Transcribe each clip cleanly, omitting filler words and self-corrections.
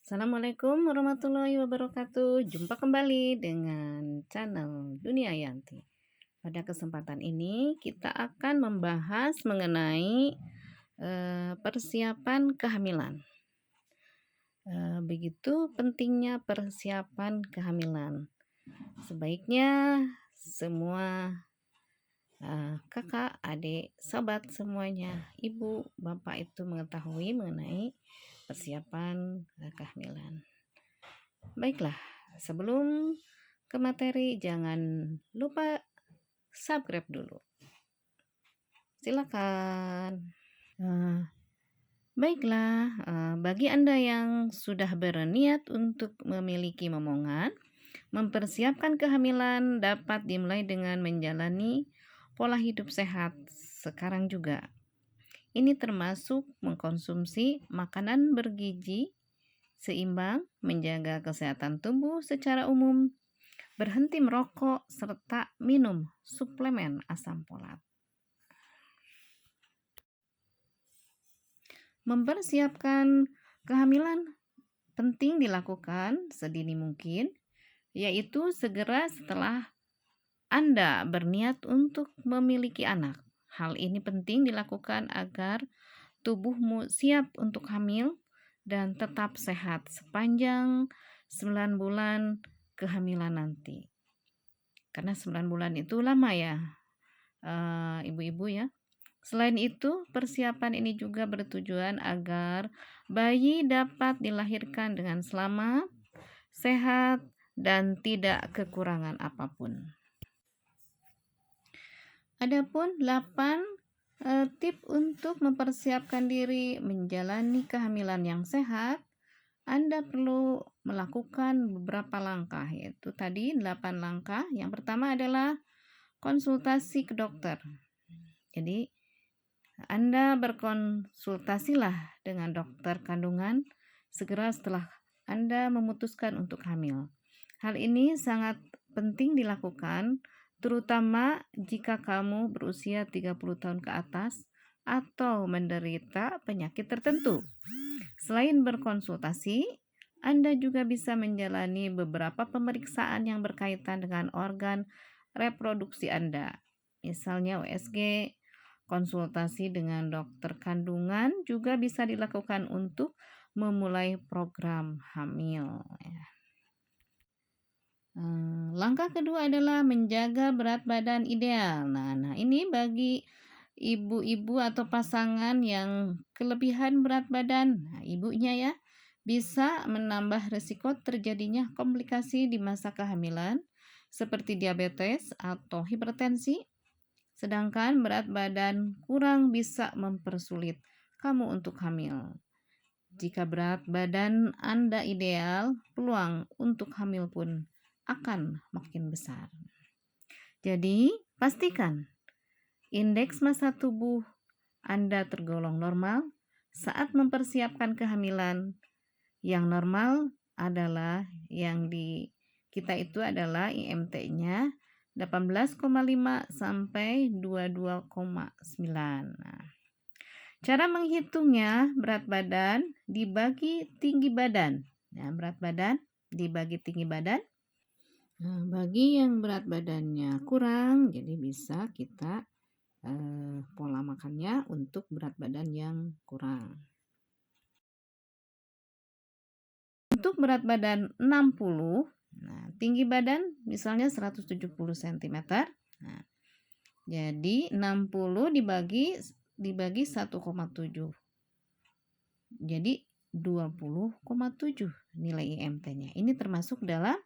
Assalamualaikum warahmatullahi wabarakatuh. Jumpa kembali dengan channel Dunia Yanti. Pada kesempatan ini kita akan membahas mengenai persiapan kehamilan. Begitu pentingnya persiapan kehamilan. Sebaiknya semua kakak, adik, sobat semuanya, ibu, bapak itu mengetahui mengenai persiapan kehamilan. Baiklah, sebelum ke materi jangan lupa subscribe dulu. Silakan. Baiklah, bagi Anda yang sudah berniat untuk memiliki momongan, mempersiapkan kehamilan dapat dimulai dengan menjalani pola hidup sehat sekarang juga. Ini termasuk mengkonsumsi makanan bergizi seimbang, menjaga kesehatan tubuh secara umum, berhenti merokok, serta minum suplemen asam folat. Mempersiapkan kehamilan penting dilakukan sedini mungkin, yaitu segera setelah Anda berniat untuk memiliki anak. Hal ini penting dilakukan agar tubuhmu siap untuk hamil dan tetap sehat sepanjang 9 bulan kehamilan nanti. Karena 9 bulan itu lama ya, ibu-ibu ya. Selain itu, persiapan ini juga bertujuan agar bayi dapat dilahirkan dengan selamat, sehat, dan tidak kekurangan apapun. Adapun 8 tip untuk mempersiapkan diri menjalani kehamilan yang sehat, Anda perlu melakukan beberapa langkah, yaitu tadi 8 langkah. Yang pertama adalah konsultasi ke dokter. Jadi, Anda berkonsultasilah dengan dokter kandungan segera setelah Anda memutuskan untuk hamil. Hal ini sangat penting dilakukan terutama jika kamu berusia 30 tahun ke atas atau menderita penyakit tertentu. Selain berkonsultasi, Anda juga bisa menjalani beberapa pemeriksaan yang berkaitan dengan organ reproduksi Anda. Misalnya USG, konsultasi dengan dokter kandungan juga bisa dilakukan untuk memulai program hamil. Langkah kedua adalah menjaga berat badan ideal. Nah, ini bagi ibu-ibu atau pasangan yang kelebihan berat badan, ibunya ya, bisa menambah risiko terjadinya komplikasi di masa kehamilan seperti diabetes atau hipertensi. Sedangkan berat badan kurang bisa mempersulit kamu untuk hamil. Jika berat badan Anda ideal, peluang untuk hamil pun akan makin besar. Jadi, pastikan indeks massa tubuh Anda tergolong normal saat mempersiapkan kehamilan. Yang normal adalah yang di kita itu adalah IMT-nya 18,5 sampai 22,9. Nah, cara menghitungnya berat badan dibagi tinggi badan. Nah, berat badan dibagi tinggi badan. Nah, bagi yang berat badannya kurang, jadi bisa kita pola makannya untuk berat badan yang kurang. Untuk berat badan 60, nah, tinggi badan misalnya 170 cm. Nah, jadi 60 dibagi 1,7. Jadi 20,7 nilai IMT-nya. Ini termasuk dalam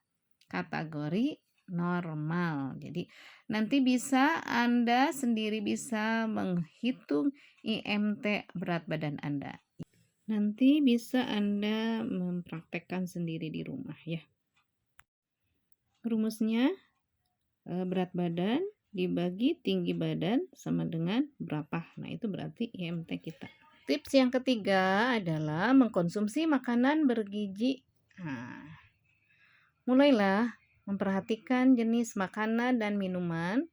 kategori normal. Jadi nanti bisa Anda sendiri bisa menghitung IMT berat badan Anda. Nanti bisa Anda mempraktekkan sendiri di rumah ya. Rumusnya berat badan dibagi tinggi badan sama dengan berapa. Nah, itu berarti IMT kita. Tips yang ketiga adalah mengkonsumsi makanan bergizi. Nah, mulailah memperhatikan jenis makanan dan minuman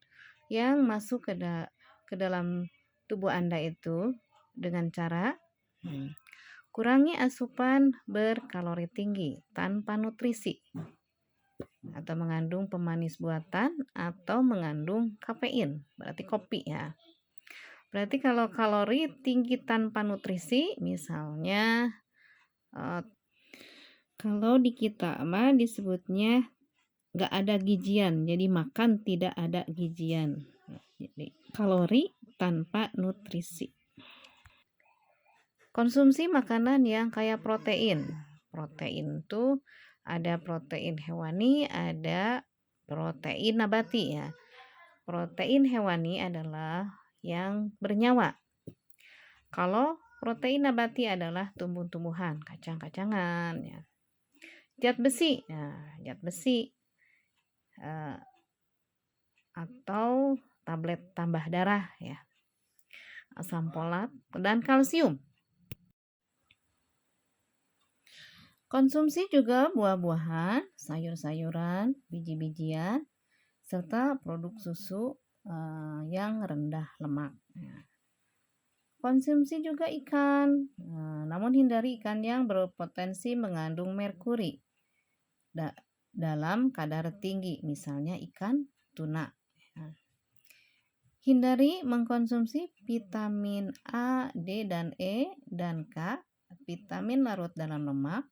yang masuk ke dalam tubuh Anda itu dengan cara Kurangi asupan berkalori tinggi tanpa nutrisi atau mengandung pemanis buatan atau mengandung kafein, berarti kopi ya. Berarti kalau kalori tinggi tanpa nutrisi, misalnya kalau di kita mah disebutnya nggak ada gijian, jadi makan tidak ada gijian. Jadi kalori tanpa nutrisi. Konsumsi makanan yang kaya protein. Protein itu ada protein hewani, ada protein nabati ya. Protein hewani adalah yang bernyawa. Kalau protein nabati adalah tumbuh-tumbuhan, kacang-kacangan ya. Zat besi. Nah, zat besi atau tablet tambah darah ya. Asam folat dan kalsium. Konsumsi juga buah-buahan, sayur-sayuran, biji-bijian, serta produk susu yang rendah lemak. Konsumsi juga ikan, namun hindari ikan yang berpotensi mengandung merkuri dalam kadar tinggi, misalnya ikan tuna. Hindari mengkonsumsi vitamin A, D, dan E, dan K, vitamin larut dalam lemak,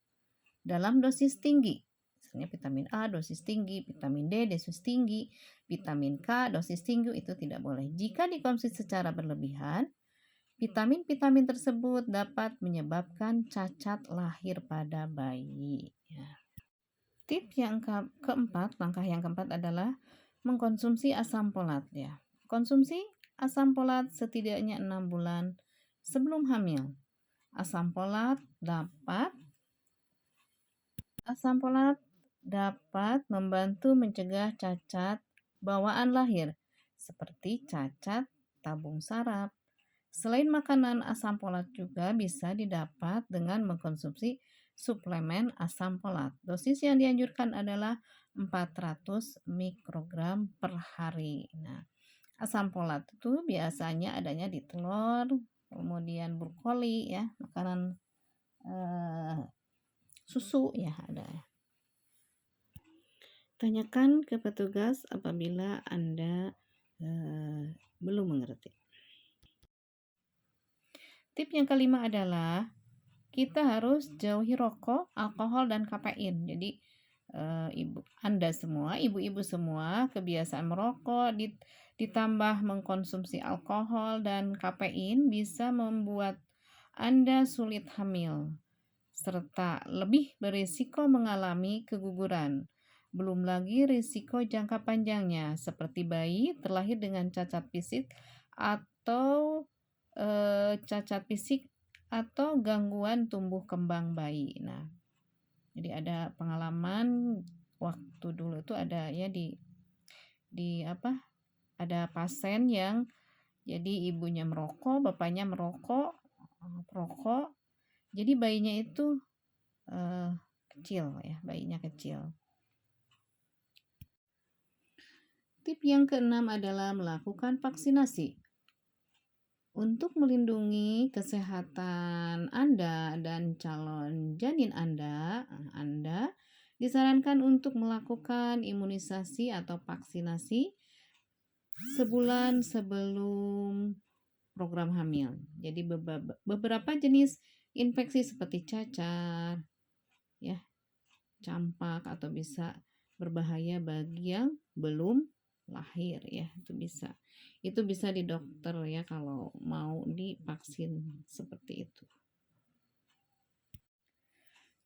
dalam dosis tinggi. Misalnya vitamin A dosis tinggi, vitamin D dosis tinggi, vitamin K dosis tinggi, itu tidak boleh. Jika dikonsumsi secara berlebihan, vitamin-vitamin tersebut dapat menyebabkan cacat lahir pada bayi. Ya. Langkah yang keempat adalah mengkonsumsi asam folat ya. Konsumsi asam folat setidaknya 6 bulan sebelum hamil. Asam folat dapat membantu mencegah cacat bawaan lahir seperti cacat tabung saraf. Selain makanan, asam folat juga bisa didapat dengan mengkonsumsi suplemen asam folat. Dosis yang dianjurkan adalah 400 mikrogram per hari. Nah, asam folat itu biasanya adanya di telur, kemudian brokoli ya, makanan susu ya ada. Tanyakan ke petugas apabila Anda belum mengerti. Tip yang kelima adalah kita harus jauhi rokok, alkohol, dan kafein. Jadi ibu-ibu semua kebiasaan merokok ditambah mengkonsumsi alkohol dan kafein bisa membuat Anda sulit hamil serta lebih berisiko mengalami keguguran. Belum lagi risiko jangka panjangnya seperti bayi terlahir dengan cacat fisik atau gangguan tumbuh kembang bayi. Nah, jadi ada pengalaman waktu dulu itu ada ya ada pasien yang jadi ibunya merokok, bapaknya merokok, jadi bayinya itu kecil ya, bayinya kecil. Tip yang keenam adalah melakukan vaksinasi. Untuk melindungi kesehatan Anda dan calon janin Anda disarankan untuk melakukan imunisasi atau vaksinasi sebulan sebelum program hamil. Jadi beberapa jenis infeksi seperti cacar, ya, campak atau bisa berbahaya bagi yang belum lahir ya, itu bisa di dokter ya kalau mau divaksin seperti itu.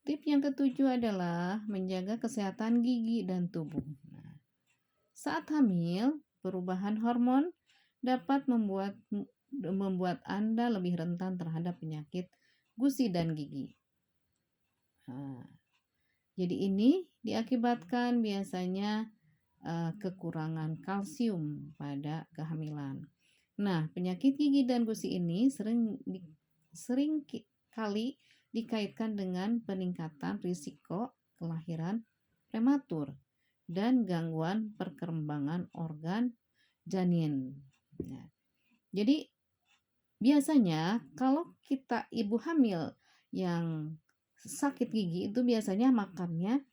Tip yang ketujuh adalah menjaga kesehatan gigi dan tubuh. Nah, saat hamil, perubahan hormon dapat membuat Anda lebih rentan terhadap penyakit gusi dan gigi. Nah, jadi ini diakibatkan biasanya kekurangan kalsium pada kehamilan. Nah, penyakit gigi dan gusi ini sering kali dikaitkan dengan peningkatan risiko kelahiran prematur dan gangguan perkembangan organ janin. Nah, jadi biasanya kalau kita ibu hamil yang sakit gigi itu biasanya makannya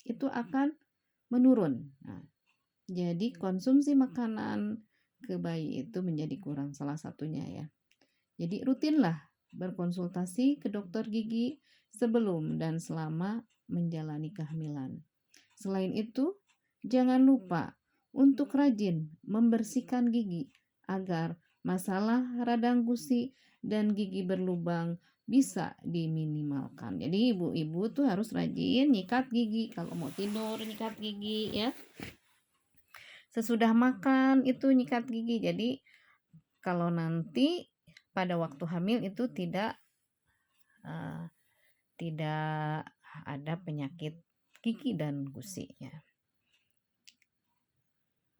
itu akan menurun. Nah, jadi konsumsi makanan ke bayi itu menjadi kurang salah satunya ya. Jadi rutinlah berkonsultasi ke dokter gigi sebelum dan selama menjalani kehamilan. Selain itu, jangan lupa untuk rajin membersihkan gigi agar masalah radang gusi dan gigi berlubang bisa diminimalkan. Jadi ibu-ibu tuh harus rajin nyikat gigi, kalau mau tidur nyikat gigi ya. Sesudah makan itu nyikat gigi. Jadi kalau nanti pada waktu hamil itu tidak ada penyakit gigi dan gusi ya.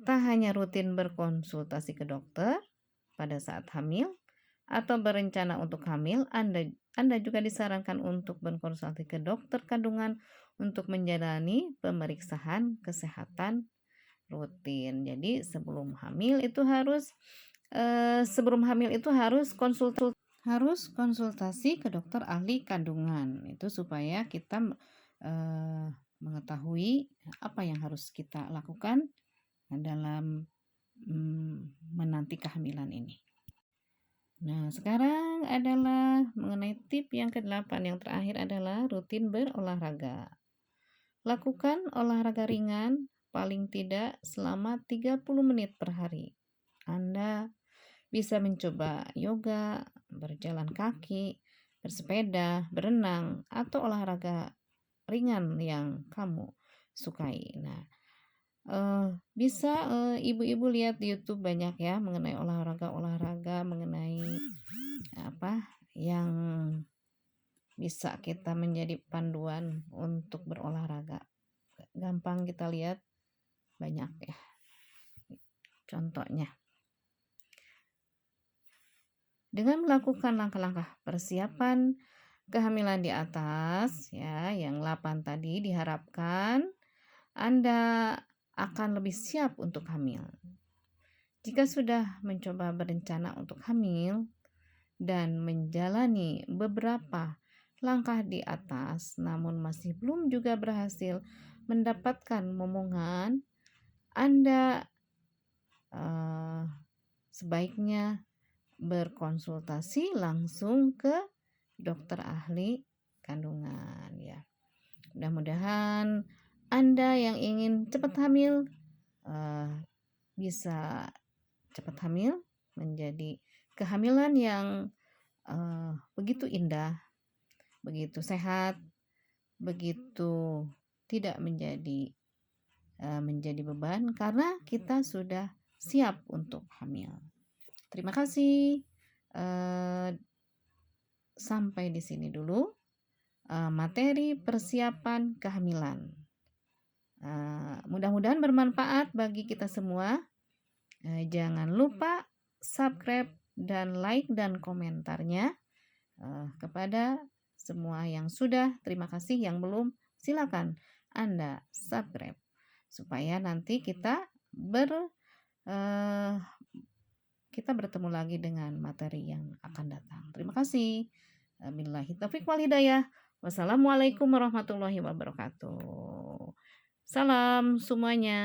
Tak hanya rutin berkonsultasi ke dokter pada saat hamil atau berencana untuk hamil, Anda juga disarankan untuk berkonsultasi ke dokter kandungan untuk menjalani pemeriksaan kesehatan rutin. Jadi sebelum hamil itu harus konsultasi ke dokter ahli kandungan itu supaya kita mengetahui apa yang harus kita lakukan dalam menanti kehamilan ini. Nah, sekarang adalah mengenai tip yang ke-8. Yang terakhir adalah rutin berolahraga. Lakukan olahraga ringan paling tidak selama 30 menit per hari. Anda bisa mencoba yoga, berjalan kaki, bersepeda, berenang, atau olahraga ringan yang kamu sukai. Nah, bisa ibu-ibu lihat di YouTube banyak ya mengenai olahraga mengenai apa yang bisa kita menjadi panduan untuk berolahraga. Gampang kita lihat banyak ya contohnya. Dengan melakukan langkah-langkah persiapan kehamilan di atas ya yang 8 tadi, diharapkan Anda akan lebih siap untuk hamil. Jika sudah mencoba berencana untuk hamil dan menjalani beberapa langkah di atas namun masih belum juga berhasil mendapatkan momongan, Anda sebaiknya berkonsultasi langsung ke dokter ahli kandungan ya. Mudah-mudahan Anda yang ingin cepat hamil bisa cepat hamil, menjadi kehamilan yang begitu indah, begitu sehat, begitu tidak menjadi beban karena kita sudah siap untuk hamil. Terima kasih. Sampai di sini dulu materi persiapan kehamilan. Mudah-mudahan bermanfaat bagi kita semua. Jangan lupa subscribe dan like dan komentarnya kepada semua yang sudah. Terima kasih, yang belum silakan Anda subscribe supaya nanti kita bertemu lagi dengan materi yang akan datang. Terima kasih. Billahi taufiq wal hidayah. Wassalamualaikum warahmatullahi wabarakatuh. Salam semuanya.